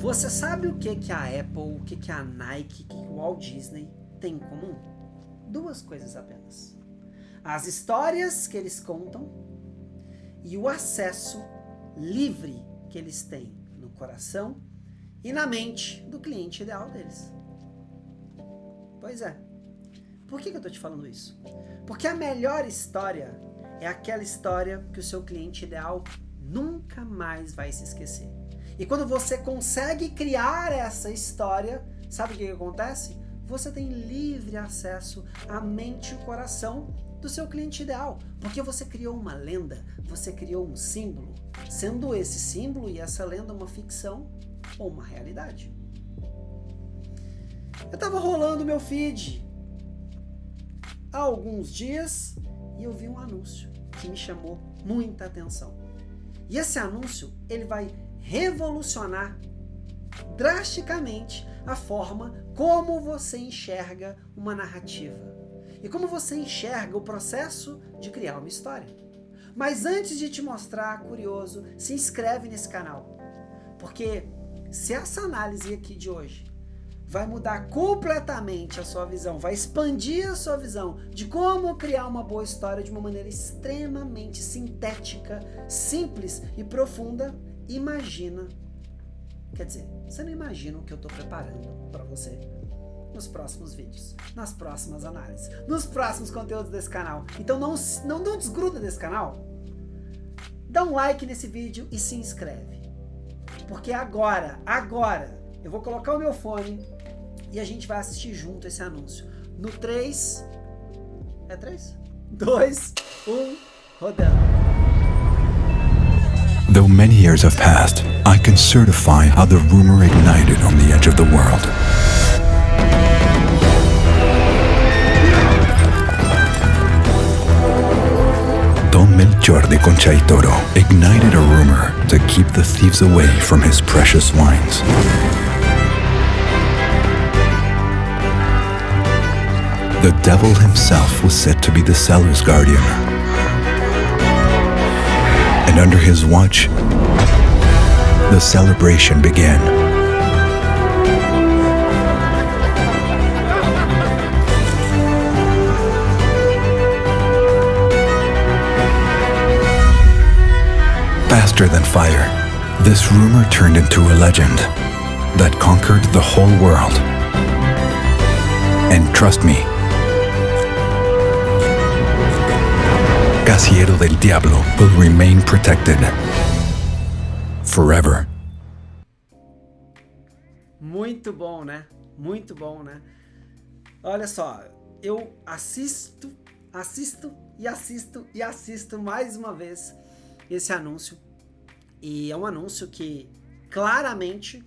Você sabe o que a Apple, o que a Nike, o que o Walt Disney tem em comum? Duas coisas apenas. As histórias que eles contam e o acesso livre que eles têm no coração e na mente do cliente ideal deles. Pois é. Por que eu tô te falando isso? Porque a melhor história é aquela história que o seu cliente ideal nunca mais vai se esquecer. E quando você consegue criar essa história, sabe o que acontece? Você tem livre acesso à mente e o coração do seu cliente ideal. Porque você criou uma lenda, você criou um símbolo, sendo esse símbolo e essa lenda uma ficção ou uma realidade. Eu tava rolando meu feed há alguns dias e eu vi um anúncio que me chamou muita atenção. E esse anúncio, ele vai revolucionar drasticamente a forma como você enxerga uma narrativa e como você enxerga o processo de criar uma história. Mas antes de te mostrar, curioso, se inscreve nesse canal, porque se essa análise aqui de hoje vai mudar completamente a sua visão, vai expandir a sua visão de como criar uma boa história de uma maneira extremamente sintética, simples e profunda, imagina. Quer dizer, você não imagina o que eu estou preparando para você nos próximos vídeos, nas próximas análises, nos próximos conteúdos desse canal. Então não desgruda desse canal, dá um like nesse vídeo e se inscreve. Porque agora, eu vou colocar o meu fone e a gente vai assistir junto esse anúncio. No 3, 2, 1, rodando. Though many years have passed, I can certify how the rumor ignited on the edge of the world. Don Melchor de Concha y Toro ignited a rumor to keep the thieves away from his precious wines. The devil himself was said to be the cellar's guardian. And under his watch, the celebration began. Faster than fire, this rumor turned into a legend that conquered the whole world. And trust me, Casiero del Diablo will remain protected forever. Muito bom, né? Muito bom, né? Olha só, eu assisto mais uma vez esse anúncio. E é um anúncio que claramente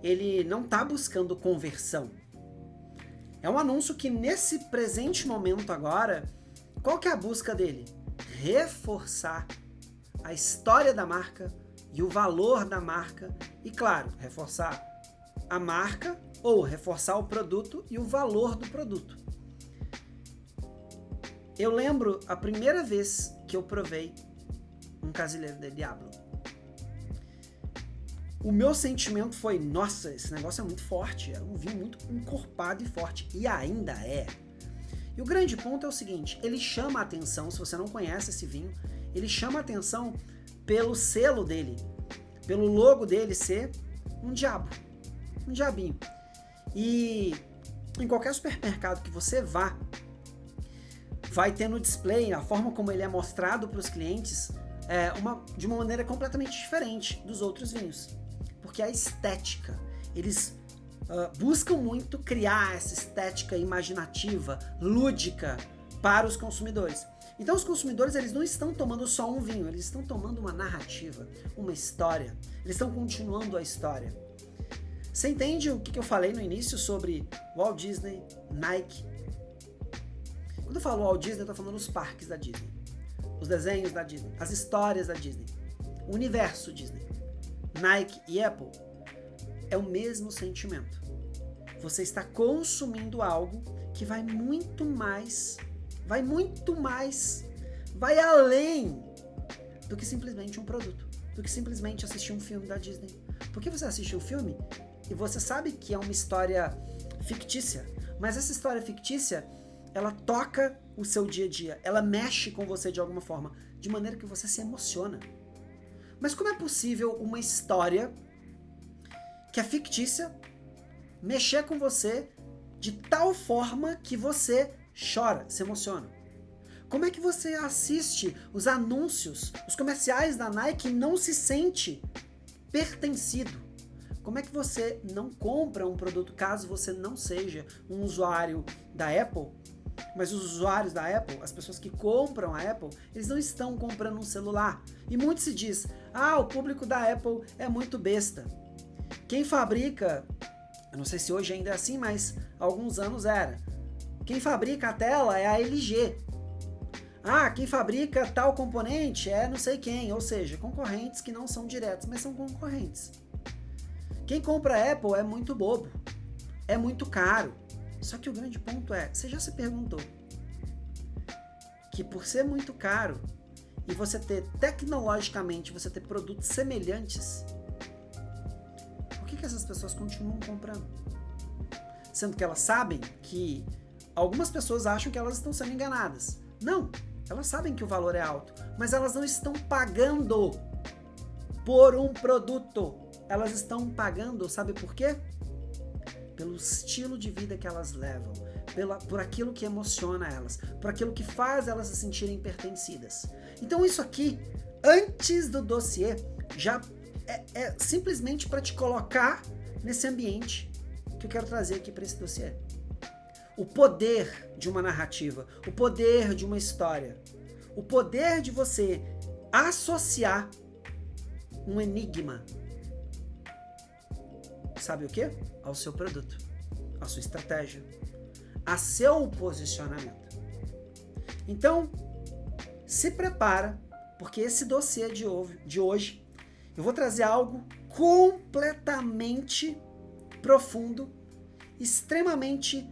ele não está buscando conversão. É um anúncio que nesse presente momento agora, qual que é a busca dele? Reforçar a história da marca e o valor da marca e, claro, reforçar a marca ou reforçar o produto e o valor do produto. Eu lembro a primeira vez que eu provei um Casiero del Diablo. O meu sentimento foi, nossa, esse negócio é muito forte, é um vinho muito encorpado e forte, e ainda é. E o grande ponto é o seguinte, ele chama a atenção, se você não conhece esse vinho, ele chama a atenção pelo selo dele, pelo logo dele ser um diabo, um diabinho. E em qualquer supermercado que você vá, vai ter no display, a forma como ele é mostrado para os clientes, de uma maneira completamente diferente dos outros vinhos. Porque a estética, eles buscam muito criar essa estética imaginativa, lúdica para os consumidores. Então os consumidores, eles não estão tomando só um vinho, eles estão tomando uma narrativa, uma história. Eles estão continuando a história. Você entende o que eu falei no início sobre Walt Disney, Nike? Quando eu falo Walt Disney, eu estou falando dos parques da Disney, os desenhos da Disney, as histórias da Disney, o universo Disney. Nike e Apple é o mesmo sentimento. Você está consumindo algo que vai além do que simplesmente um produto, do que simplesmente assistir um filme da Disney, Porque você assiste um filme e você sabe que é uma história fictícia, mas essa história fictícia, ela toca o seu dia a dia, ela mexe com você de alguma forma, de maneira que você se emociona. Mas como é possível uma história que é fictícia mexer com você de tal forma que você chora, se emociona? Como é que você assiste os anúncios, os comerciais da Nike e não se sente pertencido? Como é que você não compra um produto caso você não seja um usuário da Apple? Mas os usuários da Apple, as pessoas que compram a Apple, eles não estão comprando um celular. E muito se diz, o público da Apple é muito besta. Quem fabrica, eu não sei se hoje ainda é assim, mas há alguns anos era. Quem fabrica a tela é a LG. Quem fabrica tal componente é não sei quem, ou seja, concorrentes que não são diretos, mas são concorrentes. Quem compra a Apple é muito bobo, é muito caro. Só que o grande ponto é, você já se perguntou que por ser muito caro e você ter, tecnologicamente, você ter produtos semelhantes, por que essas pessoas continuam comprando? Sendo que elas sabem que algumas pessoas acham que elas estão sendo enganadas. Não, elas sabem que o valor é alto, mas elas não estão pagando por um produto. Elas estão pagando, sabe por quê? Pelo estilo de vida que elas levam, por aquilo que emociona elas, por aquilo que faz elas se sentirem pertencidas. Então isso aqui, antes do dossiê, já é simplesmente para te colocar nesse ambiente que eu quero trazer aqui para esse dossiê. O poder de uma narrativa, o poder de uma história, o poder de você associar um enigma, sabe o quê? Ao seu produto, à sua estratégia, a seu posicionamento. Então, se prepara, porque esse dossiê de hoje, eu vou trazer algo completamente profundo, extremamente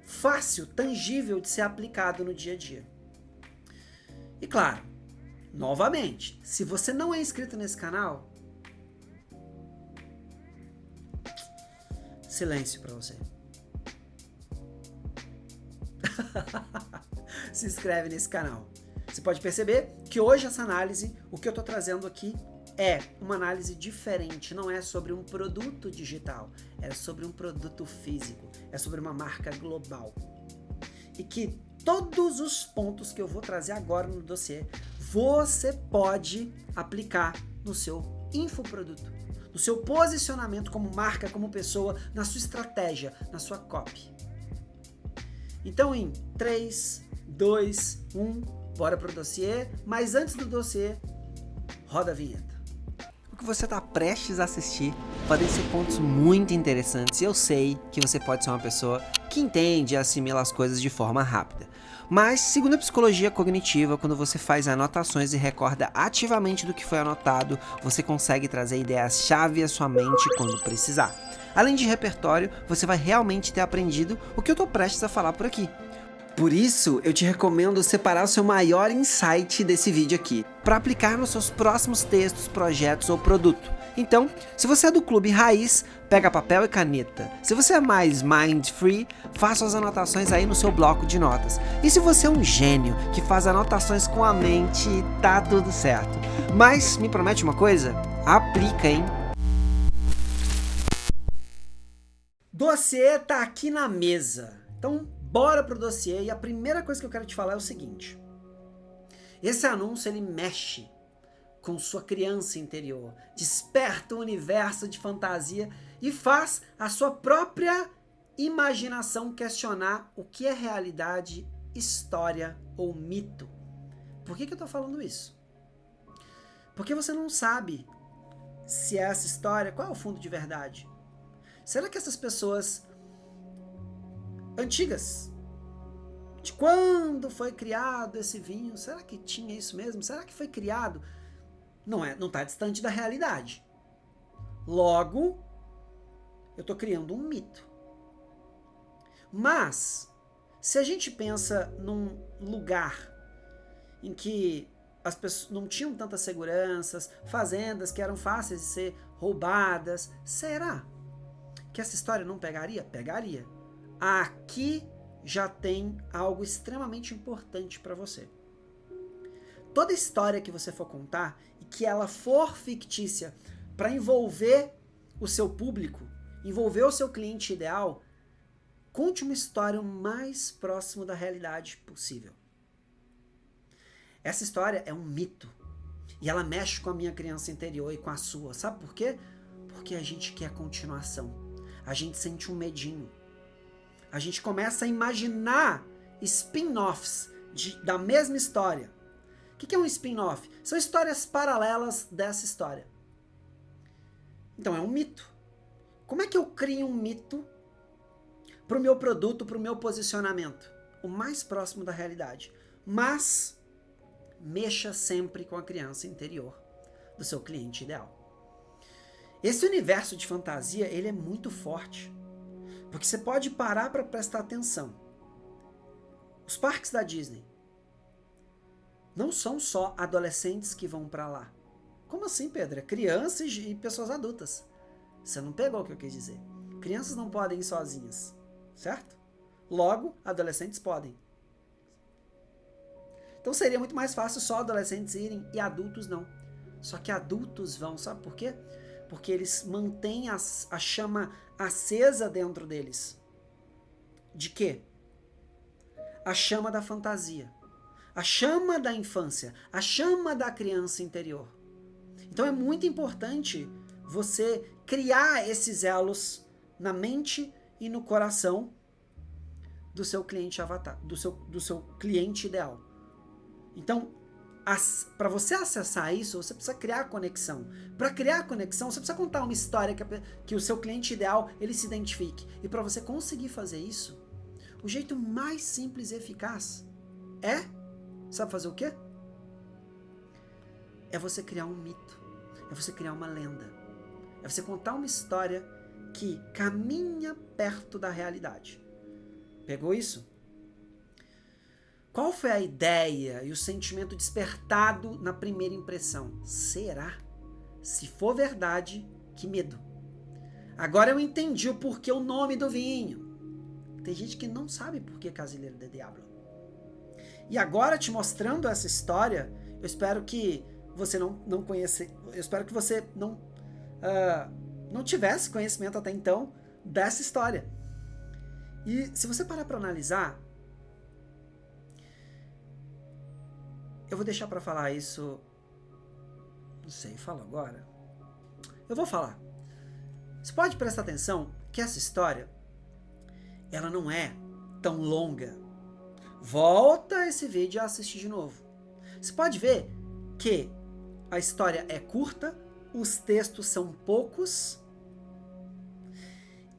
fácil, tangível de ser aplicado no dia a dia. E claro, novamente, se você não é inscrito nesse canal, silêncio para você. Se inscreve nesse canal. Você pode perceber que hoje essa análise, o que eu estou trazendo aqui é uma análise diferente, não é sobre um produto digital, é sobre um produto físico, é sobre uma marca global. E que todos os pontos que eu vou trazer agora no dossiê, você pode aplicar no seu infoproduto, no seu posicionamento como marca, como pessoa, na sua estratégia, na sua copy. Então em 3, 2, 1, bora pro dossiê, mas antes do dossiê, roda a vinheta. O que você está prestes a assistir podem ser pontos muito interessantes e eu sei que você pode ser uma pessoa que entende e assimila as coisas de forma rápida. Mas, segundo a psicologia cognitiva, quando você faz anotações e recorda ativamente do que foi anotado, você consegue trazer ideias-chave à sua mente quando precisar. Além de repertório, você vai realmente ter aprendido o que eu estou prestes a falar por aqui. Por isso, eu te recomendo separar o seu maior insight desse vídeo aqui, para aplicar nos seus próximos textos, projetos ou produto. Então, se você é do Clube Raiz, pega papel e caneta. Se você é mais mind-free, faça as anotações aí no seu bloco de notas. E se você é um gênio que faz anotações com a mente, tá tudo certo. Mas, me promete uma coisa? Aplica, hein? Dossiê tá aqui na mesa. Então, bora pro dossiê e a primeira coisa que eu quero te falar é o seguinte. Esse anúncio, ele mexe com sua criança interior, desperta um universo de fantasia e faz a sua própria imaginação questionar o que é realidade, história ou mito. Por que eu tô falando isso? Porque você não sabe se essa história, qual é o fundo de verdade? Será que essas pessoas antigas, de quando foi criado esse vinho, será que tinha isso mesmo? Será que foi criado? Não está distante da realidade. Logo, eu estou criando um mito. Mas, se a gente pensa num lugar em que as pessoas não tinham tantas seguranças, fazendas que eram fáceis de ser roubadas. Será que essa história não pegaria? Pegaria. Aqui já tem algo extremamente importante para você. Toda história que você for contar e que ela for fictícia para envolver o seu público, envolver o seu cliente ideal, conte uma história o mais próximo da realidade possível. Essa história é um mito. E ela mexe com a minha criança interior e com a sua. Sabe por quê? Porque a gente quer continuação. A gente sente um medinho. A gente começa a imaginar spin-offs da mesma história. O que é um spin-off? São histórias paralelas dessa história. Então é um mito. Como é que eu crio um mito para o meu produto, para o meu posicionamento? O mais próximo da realidade. Mas mexa sempre com a criança interior do seu cliente ideal. Esse universo de fantasia, ele é muito forte. Porque você pode parar para prestar atenção. Os parques da Disney não são só adolescentes que vão para lá. Como assim, Pedro? É crianças e pessoas adultas. Você não pegou o que eu quis dizer. Crianças não podem ir sozinhas, certo? Logo, adolescentes podem. Então seria muito mais fácil só adolescentes irem e adultos não. Só que adultos vão, sabe por quê? Porque eles mantêm a chama acesa dentro deles. De quê? A chama da fantasia. A chama da infância. A chama da criança interior. Então é muito importante você criar esses elos na mente e no coração do seu cliente avatar, do seu cliente ideal. Então, para você acessar isso, você precisa criar conexão. Para criar conexão, você precisa contar uma história que o seu cliente ideal ele se identifique. E para você conseguir fazer isso, o jeito mais simples e eficaz sabe fazer o quê? É você criar um mito. É você criar uma lenda. É você contar uma história que caminha perto da realidade. Pegou isso? Qual foi a ideia e o sentimento despertado na primeira impressão? Será? Se for verdade, que medo. Agora eu entendi o porquê o nome do vinho. Tem gente que não sabe por que Casilheiro de Diablo. E agora, te mostrando essa história, eu espero que você não conheça, eu espero que você não tivesse conhecimento até então dessa história. E se você parar para analisar, eu vou deixar para falar isso, não sei, falo agora. Eu vou falar. Você pode prestar atenção que essa história, ela não é tão longa. Volta esse vídeo e assiste de novo. Você pode ver que a história é curta, os textos são poucos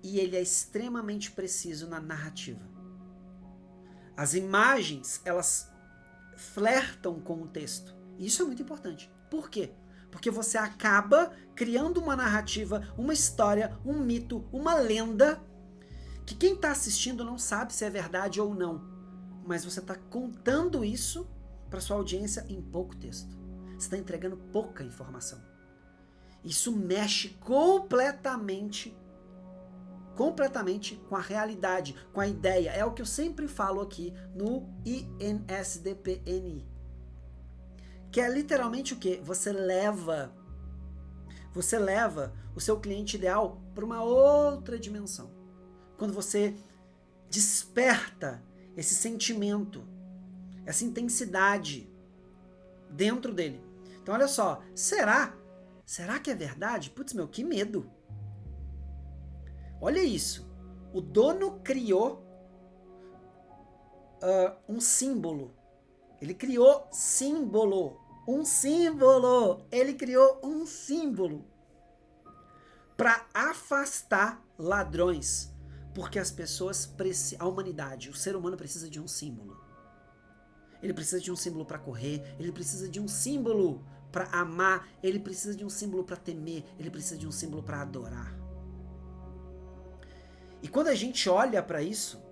e ele é extremamente preciso na narrativa. As imagens, elas flertam com o texto. E isso é muito importante. Por quê? Porque você acaba criando uma narrativa, uma história, um mito, uma lenda que quem está assistindo não sabe se é verdade ou não. Mas você está contando isso para sua audiência em pouco texto. Você está entregando pouca informação. Isso mexe completamente com a realidade, com a ideia. É o que eu sempre falo aqui no INSDPNI. Que é literalmente o quê? Você leva o seu cliente ideal para uma outra dimensão. Quando você desperta esse sentimento, essa intensidade dentro dele. Então olha só, será que é verdade? Putz, meu, que medo. Olha isso. O dono criou um símbolo. Ele criou símbolo. Um símbolo. Ele criou um símbolo para afastar ladrões. Porque as pessoas, a humanidade, o ser humano precisa de um símbolo. Ele precisa de um símbolo para correr, ele precisa de um símbolo para amar, ele precisa de um símbolo para temer, ele precisa de um símbolo para adorar. E quando a gente olha para isso,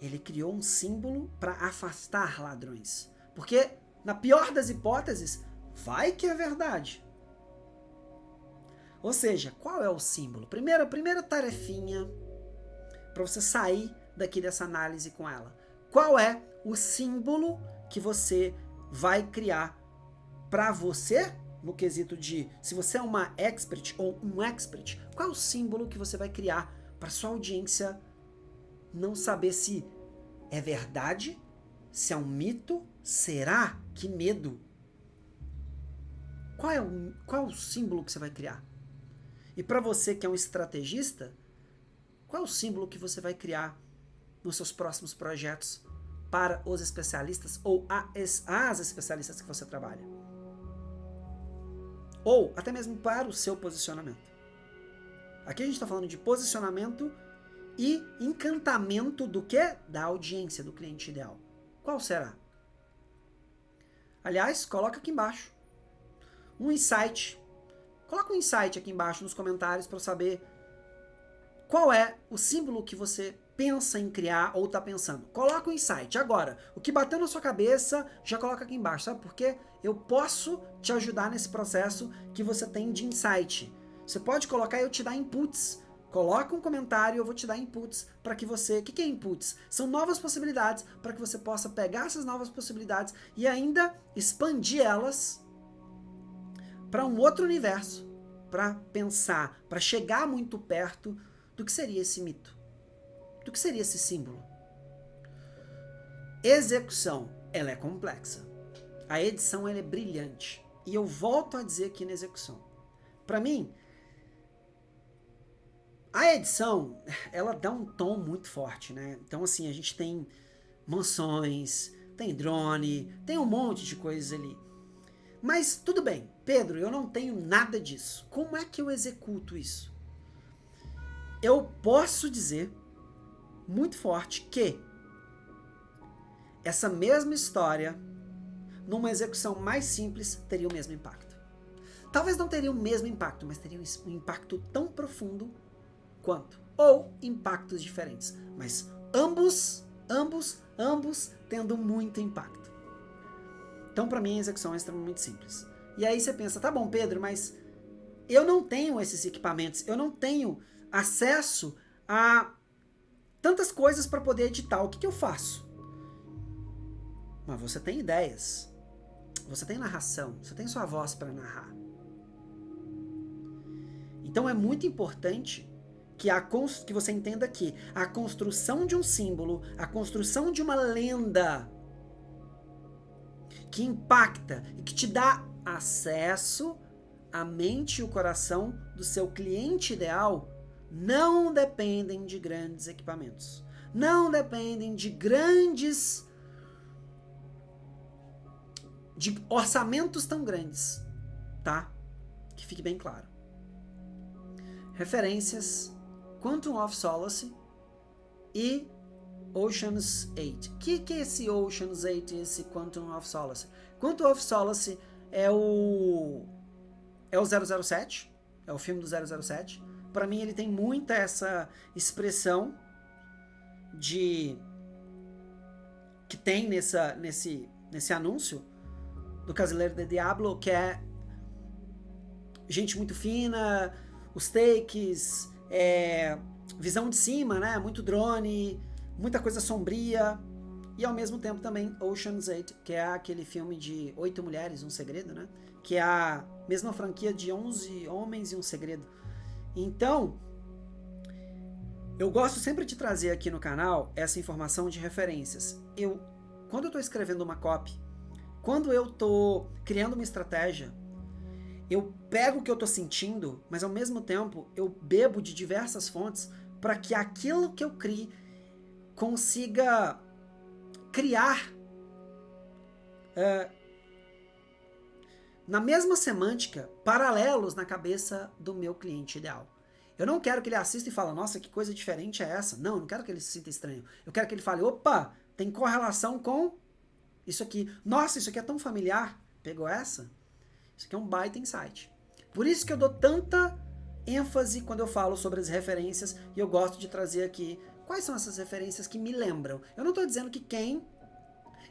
ele criou um símbolo para afastar ladrões. Porque Na pior das hipóteses, vai que é verdade. Ou seja, qual é o símbolo? Primeira tarefinha para você sair daqui dessa análise com ela. Qual é o símbolo que você vai criar para você, no quesito de se você é uma expert ou um expert, qual é o símbolo que você vai criar para sua audiência não saber se é verdade, se é um mito, será? Que medo! Qual é o símbolo que você vai criar? E para você que é um estrategista, qual é o símbolo que você vai criar nos seus próximos projetos para os especialistas ou as especialistas que você trabalha? Ou até mesmo para o seu posicionamento. Aqui a gente está falando de posicionamento e encantamento do quê? Da audiência, do cliente ideal. Qual será? Aliás, coloca aqui embaixo um insight. Coloca um insight aqui embaixo nos comentários para eu saber qual é o símbolo que você pensa em criar ou está pensando. Coloca um insight. Agora, o que bateu na sua cabeça, já coloca aqui embaixo. Sabe por quê? Eu posso te ajudar nesse processo que você tem de insight. Você pode colocar e eu te dar inputs. Coloca um comentário e eu vou te dar inputs para que você... O que é inputs? São novas possibilidades para que você possa pegar essas novas possibilidades e ainda expandir elas para um outro universo, para pensar, para chegar muito perto do que seria esse mito, do que seria esse símbolo. Execução, ela é complexa. A edição, ela é brilhante. E eu volto a dizer aqui na execução. Para mim, a edição, ela dá um tom muito forte, né? Então, assim, a gente tem mansões, tem drone, tem um monte de coisas ali. Mas tudo bem, Pedro, eu não tenho nada disso. Como é que eu executo isso? Eu posso dizer muito forte que essa mesma história, numa execução mais simples, teria o mesmo impacto. Talvez não teria o mesmo impacto, mas teria um impacto tão profundo quanto. Ou impactos diferentes. Mas ambos tendo muito impacto. Então, para mim, a execução é extremamente simples. E aí você pensa, tá bom, Pedro, mas eu não tenho esses equipamentos, eu não tenho acesso a tantas coisas para poder editar. O que eu faço? Mas você tem ideias, você tem narração, você tem sua voz para narrar. Então é muito importante que você entenda que a construção de um símbolo, a construção de uma lenda que impacta e que te dá acesso à mente e o coração do seu cliente ideal não dependem de grandes equipamentos. Não dependem de orçamentos tão grandes, tá? Que fique bem claro. Referências, Quantum of Solace e Ocean's 8. O que é esse Ocean's 8 e esse Quantum of Solace? Quantum of Solace é o 007, é o filme do 007. Para mim ele tem muita essa expressão que tem nesse anúncio do Cavaleiro de Diablo, que é gente muito fina, os takes, visão de cima, né? Muito drone, muita coisa sombria, e ao mesmo tempo também Ocean's 8, que é aquele filme de 8 mulheres, um segredo, né? Que é a mesma franquia de 11 homens e um segredo. Então, eu gosto sempre de trazer aqui no canal essa informação de referências. Quando eu estou escrevendo uma copy, quando eu estou criando uma estratégia, eu pego o que eu estou sentindo, mas ao mesmo tempo eu bebo de diversas fontes para que aquilo que eu crie consiga criar na mesma semântica paralelos na cabeça do meu cliente ideal. Eu não quero que ele assista e fale, nossa, que coisa diferente é essa? Não, eu não quero que ele se sinta estranho. Eu quero que ele fale, opa, tem correlação com isso aqui. Nossa, isso aqui é tão familiar. Pegou essa? Isso aqui é um baita insight. Por isso que eu dou tanta ênfase quando eu falo sobre as referências e eu gosto de trazer aqui quais são essas referências que me lembram. Eu não estou dizendo que quem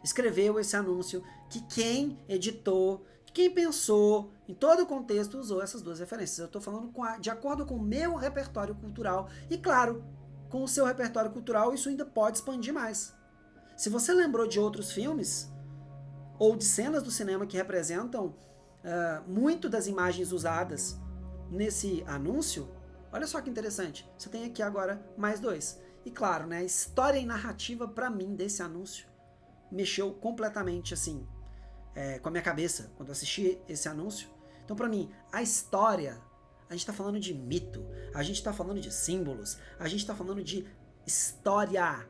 escreveu esse anúncio, que quem editou, quem pensou, em todo o contexto, usou essas duas referências. Eu estou falando de acordo com o meu repertório cultural. E claro, com o seu repertório cultural, isso ainda pode expandir mais. Se você lembrou de outros filmes, ou de cenas do cinema que representam muito das imagens usadas nesse anúncio, olha só que interessante. Você tem aqui agora mais dois. E claro, né, a história e narrativa, para mim, desse anúncio, mexeu completamente, assim, com a minha cabeça, quando eu assisti esse anúncio. Então, para mim, a história, a gente tá falando de mito, a gente tá falando de símbolos, a gente tá falando de história.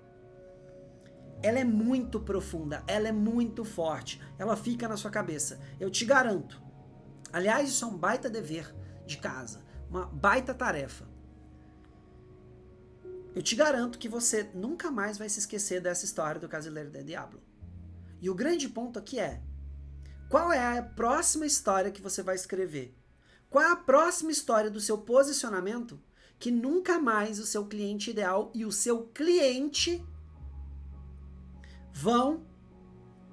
Ela é muito profunda, ela é muito forte, ela fica na sua cabeça. Eu te garanto. Aliás, isso é um baita dever de casa, uma baita tarefa. Eu te garanto que você nunca mais vai se esquecer dessa história do Cavaleiro del Diablo. E o grande ponto aqui é: qual é a próxima história que você vai escrever? Qual é a próxima história do seu posicionamento que nunca mais o seu cliente ideal e o seu cliente vão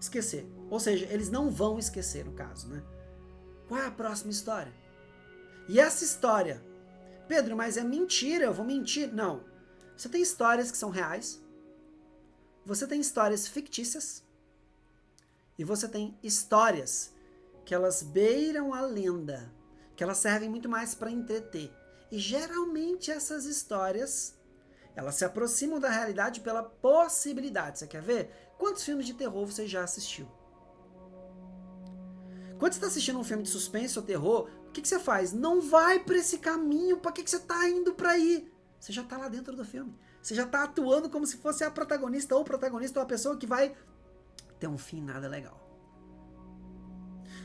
esquecer? Ou seja, eles não vão esquecer, no caso, né? Qual é a próxima história? E essa história, Pedro, mas é mentira, eu vou mentir? Não. Você tem histórias que são reais, você tem histórias fictícias, e você tem histórias que elas beiram a lenda, que elas servem muito mais para entreter. E geralmente essas histórias, elas se aproximam da realidade pela possibilidade. Você quer ver? Quantos filmes de terror você já assistiu? Quando você está assistindo um filme de suspense ou terror, o que você faz? Não vai para esse caminho, para que você está indo para aí? Você já está lá dentro do filme. Você já está atuando como se fosse a protagonista ou o protagonista ou a pessoa que vai ter um fim nada legal.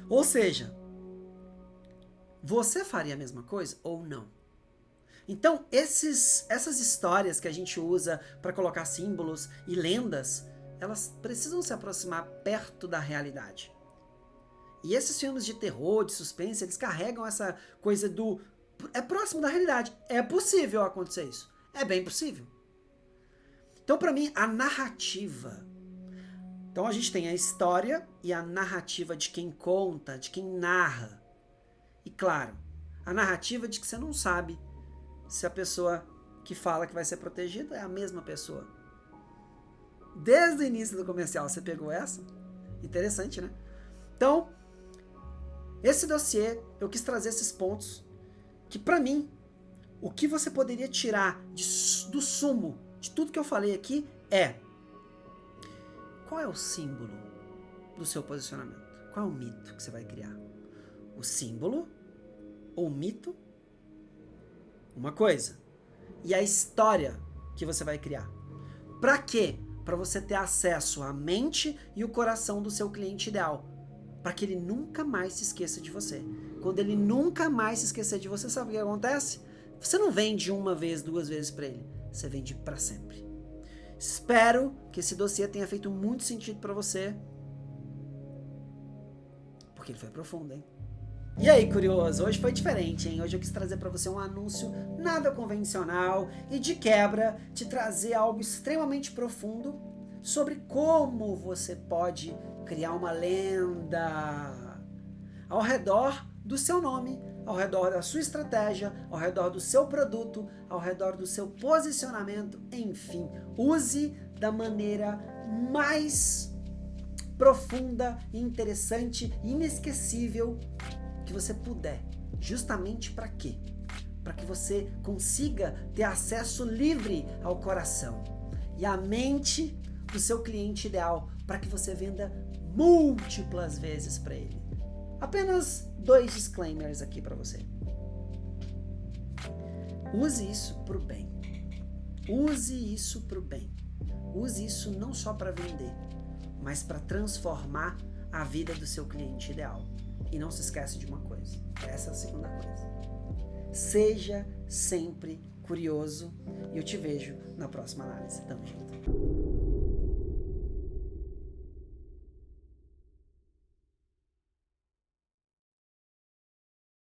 Ou seja, você faria a mesma coisa ou não? Então, essas histórias que a gente usa para colocar símbolos e lendas, elas precisam se aproximar perto da realidade. E esses filmes de terror, de suspense, eles carregam essa coisa do... É próximo da realidade. É possível acontecer isso. É bem possível. Então, para mim, a narrativa... Então, a gente tem a história e a narrativa de quem conta, de quem narra. E, claro, a narrativa de que você não sabe se a pessoa que fala que vai ser protegida é a mesma pessoa. Desde o início do comercial, você pegou essa? Interessante, né? Então, esse dossiê, eu quis trazer esses pontos que, para mim, o que você poderia tirar do sumo de tudo que eu falei aqui é: qual é o símbolo do seu posicionamento? Qual é o mito que você vai criar? O símbolo ou o mito? Uma coisa. E a história que você vai criar. Para quê? Para você ter acesso à mente e o coração do seu cliente ideal. Para que ele nunca mais se esqueça de você. Quando ele nunca mais se esquecer de você, sabe o que acontece? Você não vende uma vez, duas vezes para ele. Você vende para sempre. Espero que esse dossiê tenha feito muito sentido para você. Porque ele foi profundo, hein? E aí, curioso? Hoje foi diferente, hein? Hoje eu quis trazer para você um anúncio nada convencional e, de quebra, te trazer algo extremamente profundo sobre como você pode criar uma lenda ao redor do seu nome, ao redor da sua estratégia, ao redor do seu produto, ao redor do seu posicionamento, enfim. Use da maneira mais profunda, interessante e inesquecível que você puder. Justamente para quê? Para que você consiga ter acesso livre ao coração e à mente do seu cliente ideal, para que você venda múltiplas vezes para ele. Apenas 2 disclaimers aqui para você. Use isso para o bem. Use isso para o bem. Use isso não só para vender, mas para transformar a vida do seu cliente ideal. E não se esquece de uma coisa. Essa é a segunda coisa. Seja sempre curioso e eu te vejo na próxima análise. Tamo junto.